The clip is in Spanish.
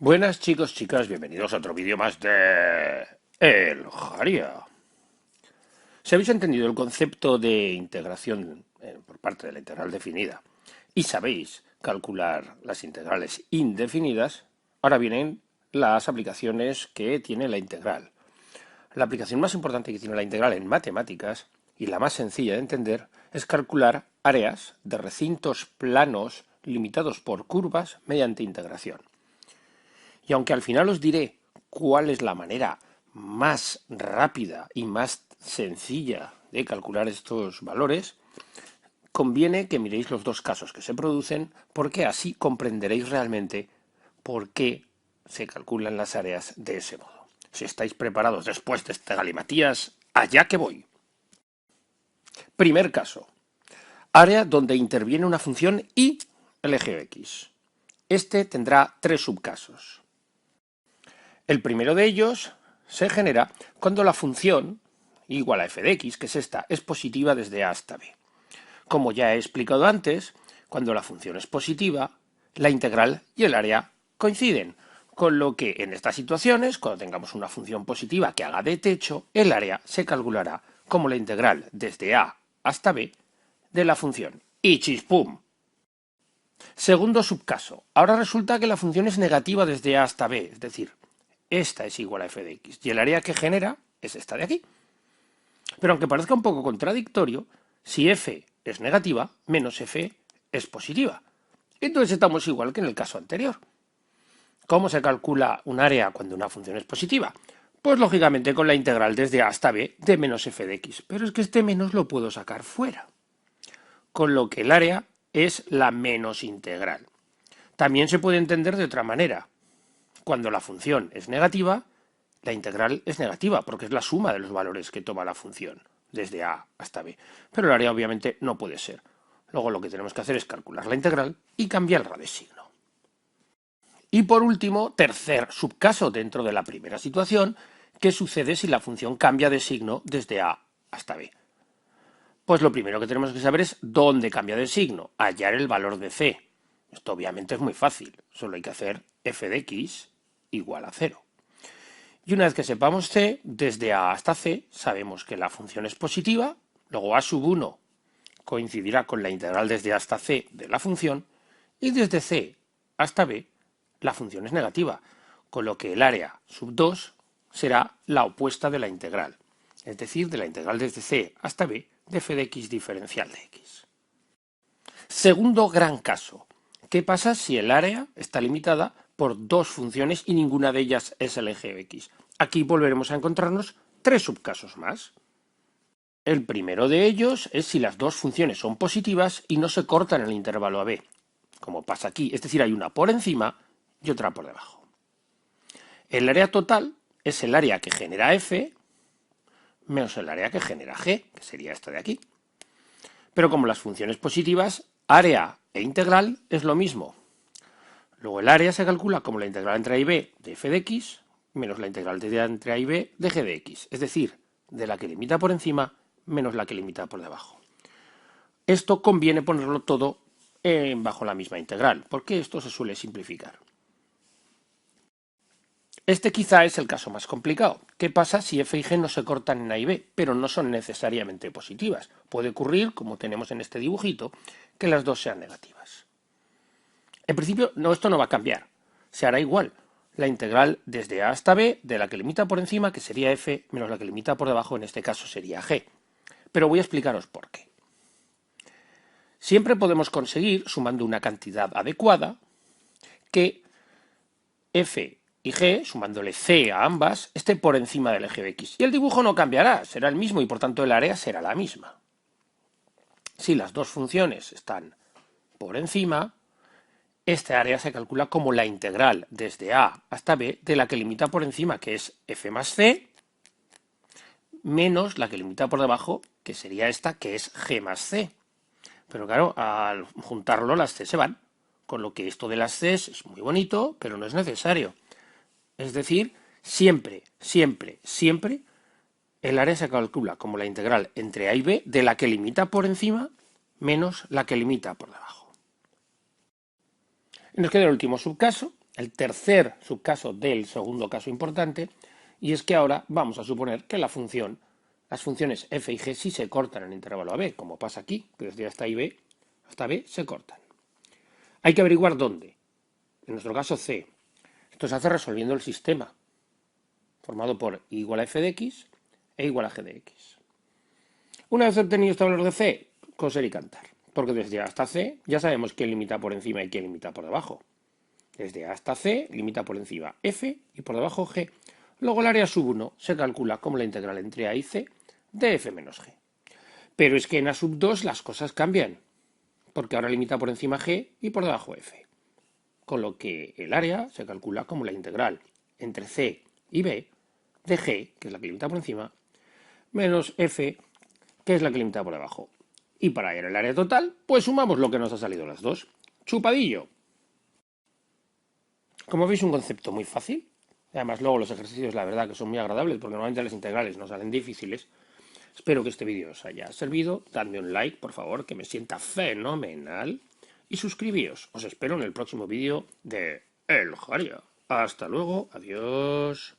Buenas chicos, chicas, bienvenidos a otro vídeo más de El Jaria. Si habéis entendido el concepto de integración por parte de la integral definida y sabéis calcular las integrales indefinidas, ahora vienen las aplicaciones que tiene la integral. La aplicación más importante que tiene la integral en matemáticas y la más sencilla de entender es calcular áreas de recintos planos limitados por curvas mediante integración. Y aunque al final os diré cuál es la manera más rápida y más sencilla de calcular estos valores, conviene que miréis los dos casos que se producen porque así comprenderéis realmente por qué se calculan las áreas de ese modo. Si estáis preparados después de este galimatías, allá que voy. Primer caso. Área donde interviene una función y el eje X. Este tendrá tres subcasos. El primero de ellos se genera cuando la función igual a f de x, que es esta, es positiva desde a hasta b. Como ya he explicado antes, cuando la función es positiva, la integral y el área coinciden, con lo que en estas situaciones, cuando tengamos una función positiva que haga de techo, el área se calculará como la integral desde a hasta b de la función. Y chispum. Segundo subcaso. Ahora resulta que la función es negativa desde a hasta b, es decir, esta es igual a f de x y el área que genera es esta de aquí. Pero aunque parezca un poco contradictorio, si f es negativa, menos f es positiva. Entonces estamos igual que en el caso anterior. ¿Cómo se calcula un área cuando una función es positiva? Pues lógicamente con la integral desde a hasta b de menos f de x. Pero es que este menos lo puedo sacar fuera. Con lo que el área es la menos integral. También se puede entender de otra manera. Cuando la función es negativa, la integral es negativa, porque es la suma de los valores que toma la función, desde a hasta b. Pero el área obviamente no puede ser. Luego lo que tenemos que hacer es calcular la integral y cambiarla de signo. Y por último, tercer subcaso dentro de la primera situación, ¿qué sucede si la función cambia de signo desde a hasta b? Pues lo primero que tenemos que saber es dónde cambia de signo, hallar el valor de c. Esto obviamente es muy fácil, solo hay que hacer f de x igual a 0. Y una vez que sepamos c, desde a hasta c sabemos que la función es positiva, luego a sub 1 coincidirá con la integral desde a hasta c de la función, y desde c hasta b la función es negativa, con lo que el área sub 2 será la opuesta de la integral, es decir, de la integral desde c hasta b de f de x diferencial de x. Segundo gran caso. ¿Qué pasa si el área está limitada por dos funciones y ninguna de ellas es el eje x? Aquí volveremos a encontrarnos tres subcasos más. El primero de ellos es si las dos funciones son positivas y no se cortan en el intervalo AB, como pasa aquí, es decir, hay una por encima y otra por debajo. El área total es el área que genera F menos el área que genera G, que sería esta de aquí. Pero como las funciones positivas, área e integral es lo mismo. Luego el área se calcula como la integral entre a y b de f de x menos la integral de entre a y b de g de x, es decir, de la que limita por encima menos la que limita por debajo. Esto conviene ponerlo todo bajo la misma integral, porque esto se suele simplificar. Este quizá es el caso más complicado. ¿Qué pasa si f y g no se cortan en a y b, pero no son necesariamente positivas? Puede ocurrir, como tenemos en este dibujito, que las dos sean negativas. En principio, esto no va a cambiar. Se hará igual. La integral desde a hasta b de la que limita por encima, que sería f, menos la que limita por debajo, en este caso sería g. Pero voy a explicaros por qué. Siempre podemos conseguir, sumando una cantidad adecuada, que f y g, sumándole c a ambas, esté por encima del eje de x. Y el dibujo no cambiará, será el mismo y por tanto el área será la misma. Si las dos funciones están por encima, este área se calcula como la integral desde a hasta b de la que limita por encima, que es f más c, menos la que limita por debajo, que sería esta, que es g más c. Pero claro, al juntarlo las c se van, con lo que esto de las c es muy bonito, pero no es necesario. Es decir, siempre, siempre, siempre, el área se calcula como la integral entre a y b de la que limita por encima menos la que limita por debajo. Y nos queda el último subcaso, el tercer subcaso del segundo caso importante, y es que ahora vamos a suponer que las funciones f y g sí se cortan en el intervalo AB, como pasa aquí, que desde hasta B se cortan. Hay que averiguar dónde. En nuestro caso C. Esto se hace resolviendo el sistema, formado por I igual a f de x e igual a g de x. Una vez obtenido este valor de C, coser y cantar, porque desde A hasta C ya sabemos quién limita por encima y quién limita por debajo. Desde A hasta C limita por encima f y por debajo g. Luego el área sub 1 se calcula como la integral entre A y C de f menos g. Pero es que en A sub 2 las cosas cambian, porque ahora limita por encima g y por debajo f. Con lo que el área se calcula como la integral entre C y B de g, que es la que limita por encima, menos f, que es la que limita por debajo. Y para hallar el área total, pues sumamos lo que nos ha salido las dos. ¡Chupadillo! Como veis, un concepto muy fácil. Además, luego los ejercicios, la verdad, que son muy agradables, porque normalmente las integrales no salen difíciles. Espero que este vídeo os haya servido. Dadme un like, por favor, que me sienta fenomenal. Y suscribíos. Os espero en el próximo vídeo de El Jaria. Hasta luego. Adiós.